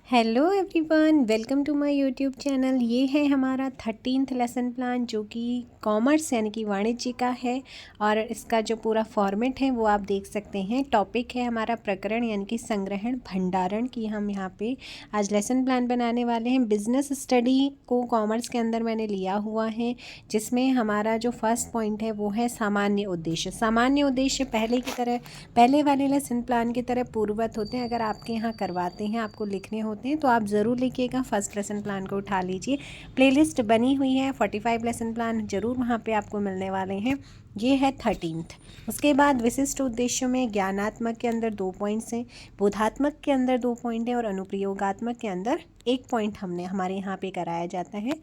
Hello everyone, welcome to my YouTube channel. ये है हमारा 13th लेसन प्लान जो कि कॉमर्स यानी कि वाणिज्य का है। और इसका जो पूरा फॉर्मेट है वो आप देख सकते हैं। टॉपिक है हमारा प्रकरण यानी कि संग्रहण भंडारण की। हम यहाँ पे आज लेसन प्लान बनाने वाले हैं। बिजनेस स्टडी को कॉमर्स के अंदर मैंने लिया हुआ है, जिसमें हमारा जो फर्स्ट पॉइंट है वो है सामान्य उद्देश्य। सामान्य उद्देश्य पहले की तरह, पहले वाले लेसन प्लान की तरह पूर्ववत होते हैं। अगर आपके यहाँ करवाते हैं, आपको लिखने होते हैं तो आप ज़रूर लिखिएगा। फर्स्ट लेसन प्लान को उठा लीजिए। प्लेलिस्ट बनी हुई है, 45 लेसन प्लान ज़रूर वहाँ पे आपको मिलने वाले हैं। ये है 13th। उसके बाद विशिष्ट उद्देश्यों में ज्ञानात्मक के अंदर 2 पॉइंट्स हैं, बोधात्मक के अंदर 2 पॉइंट हैं और अनुप्रयोगात्मक के अंदर 1 पॉइंट हमारे यहाँ पे कराया जाता है।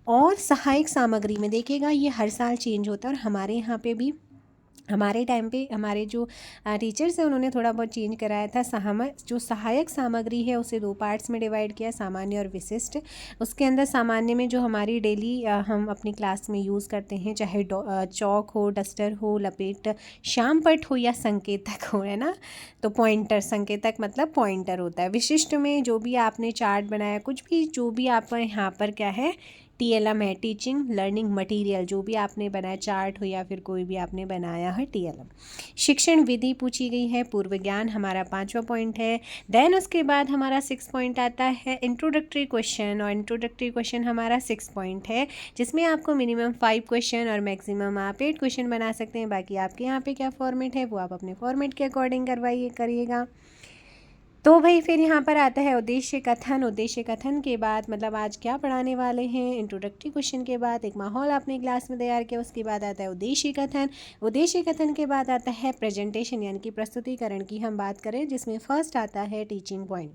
और सहायक सामग्री में देखिएगा, ये हर साल चेंज होता है और हमारे यहाँ पे भी हमारे टाइम पे हमारे जो टीचर्स हैं उन्होंने थोड़ा बहुत चेंज कराया था। जो सहायक सामग्री है उसे 2 पार्ट्स में डिवाइड किया, सामान्य और विशिष्ट। उसके अंदर सामान्य में जो हमारी डेली हम अपनी क्लास में यूज़ करते हैं, चाहे चौक हो, डस्टर हो, लपेट, शामपट हो या संकेतक हो, है ना। तो पॉइंटर, संकेतक मतलब पॉइंटर होता है। विशिष्ट में जो भी आपने चार्ट बनाया, कुछ भी जो भी आप यहाँ पर क्या है, TLM है, टीचिंग लर्निंग मटेरियल, जो भी आपने बनाया, चार्ट हो या फिर कोई भी आपने बनाया है, TLM। शिक्षण विधि पूछी गई है, पूर्व ज्ञान हमारा 5वां पॉइंट है। देन उसके बाद हमारा 6 पॉइंट आता है इंट्रोडक्टरी क्वेश्चन, और इंट्रोडक्टरी क्वेश्चन हमारा 6 पॉइंट है, जिसमें आपको मिनिमम 5 क्वेश्चन और मैक्सिमम आप 8 क्वेश्चन बना सकते हैं। बाकी आपके यहाँ पे क्या फॉर्मेट है वो आप अपने फॉर्मेट के अकॉर्डिंग करिएगा। तो भाई फिर यहाँ पर आता है उद्देश्य कथन। उद्देश्य कथन के बाद मतलब आज क्या पढ़ाने वाले हैं, इंट्रोडक्टरी क्वेश्चन के बाद एक माहौल आपने क्लास में तैयार किया, उसके बाद आता है उद्देश्य कथन। उद्देश्य कथन के बाद आता है प्रेजेंटेशन यानी कि प्रस्तुतिकरण की हम बात करें, जिसमें फर्स्ट आता है टीचिंग पॉइंट।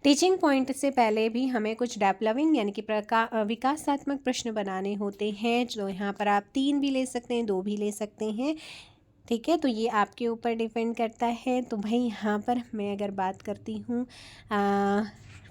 टीचिंग पॉइंट से पहले भी हमें कुछ डेवलपिंग यानी कि विकासात्मक प्रश्न बनाने होते हैं, जो यहाँ पर आप 3 भी ले सकते हैं, 2 भी ले सकते हैं। ठीक है, तो ये आपके ऊपर डिपेंड करता है। तो भाई यहाँ पर मैं अगर बात करती हूँ,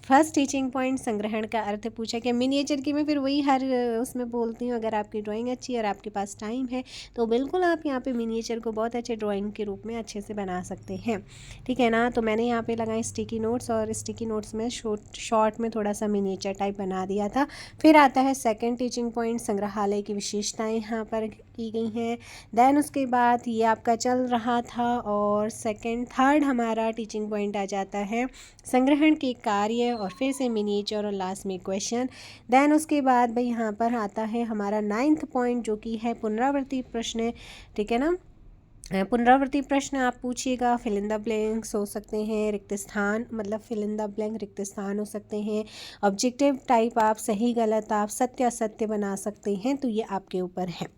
फर्स्ट टीचिंग पॉइंट संग्रहण का अर्थ पूछा कि मिनिएचर की मैं फिर वही हर उसमें बोलती हूँ। अगर आपकी ड्राइंग अच्छी है और आपके पास टाइम है तो बिल्कुल आप यहाँ पे मिनिएचर को बहुत अच्छे ड्राइंग के रूप में अच्छे से बना सकते हैं। ठीक है ना। तो मैंने यहाँ पे लगाए स्टिकी नोट्स, और स्टिकी नोट्स में शॉर्ट में थोड़ा सा मिनिएचर टाइप बना दिया था। फिर आता है सेकेंड टीचिंग पॉइंट, संग्रहालय की विशेषताएँ यहाँ पर की गई हैं। देन उसके बाद ये आपका चल रहा था, और थर्ड हमारा टीचिंग पॉइंट आ जाता है संग्रहण के कार्य, और फिर से मिनिएचर और लास्ट में क्वेश्चन। देन उसके बाद भाई यहाँ पर आता है हमारा 9th पॉइंट, जो कि है पुनरावृत्ति प्रश्न। ठीक है ना। पुनरावृत्ति प्रश्न आप पूछिएगा, फिल इन द ब्लैंक्स हो सकते हैं, रिक्त स्थान मतलब फिल इन द ब्लैंक, रिक्त स्थान हो सकते हैं। ऑब्जेक्टिव टाइप आप सही गलत, आप सत्य असत्य बना सकते हैं, तो ये आपके ऊपर है।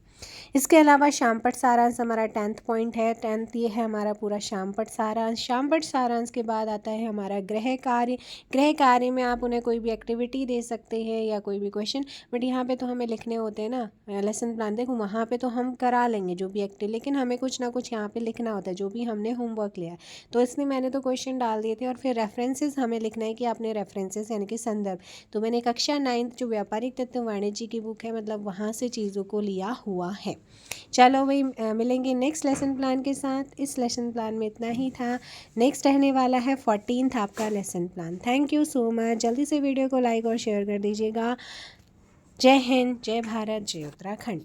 इसके अलावा शामपट सारांश हमारा 10th पॉइंट है। 10th ये है हमारा पूरा शामपट सारांश। शामपट सारांश के बाद आता है हमारा गृह कार्य। गृह कार्य में आप उन्हें कोई भी एक्टिविटी दे सकते हैं या कोई भी क्वेश्चन, बट यहाँ पे तो हमें लिखने होते हैं ना लेसन प्लान। देखो वहाँ पे तो हम करा लेंगे जो भी एक्टिव, लेकिन हमें कुछ ना कुछ यहाँ पे लिखना होता है जो भी हमने होमवर्क लिया है। तो इसलिए मैंने तो क्वेश्चन डाल दिए थे, और फिर रेफरेंसेस हमें लिखना है कि आपने रेफरेंसेस यानी कि संदर्भ। तो मैंने कक्षा 9th जो व्यापारिक तत्व वाणिज्य की बुक है, मतलब वहाँ से चीज़ों को लिया हुआ है। चलो भाई मिलेंगे नेक्स्ट लेसन प्लान के साथ। इस लेसन प्लान में इतना ही था। नेक्स्ट रहने वाला है 14th आपका lesson plan. Thank you so much. जल्दी से वीडियो को लाइक और शेयर कर दीजिएगा। जय हिंद, जय भारत, जय उत्तराखंड।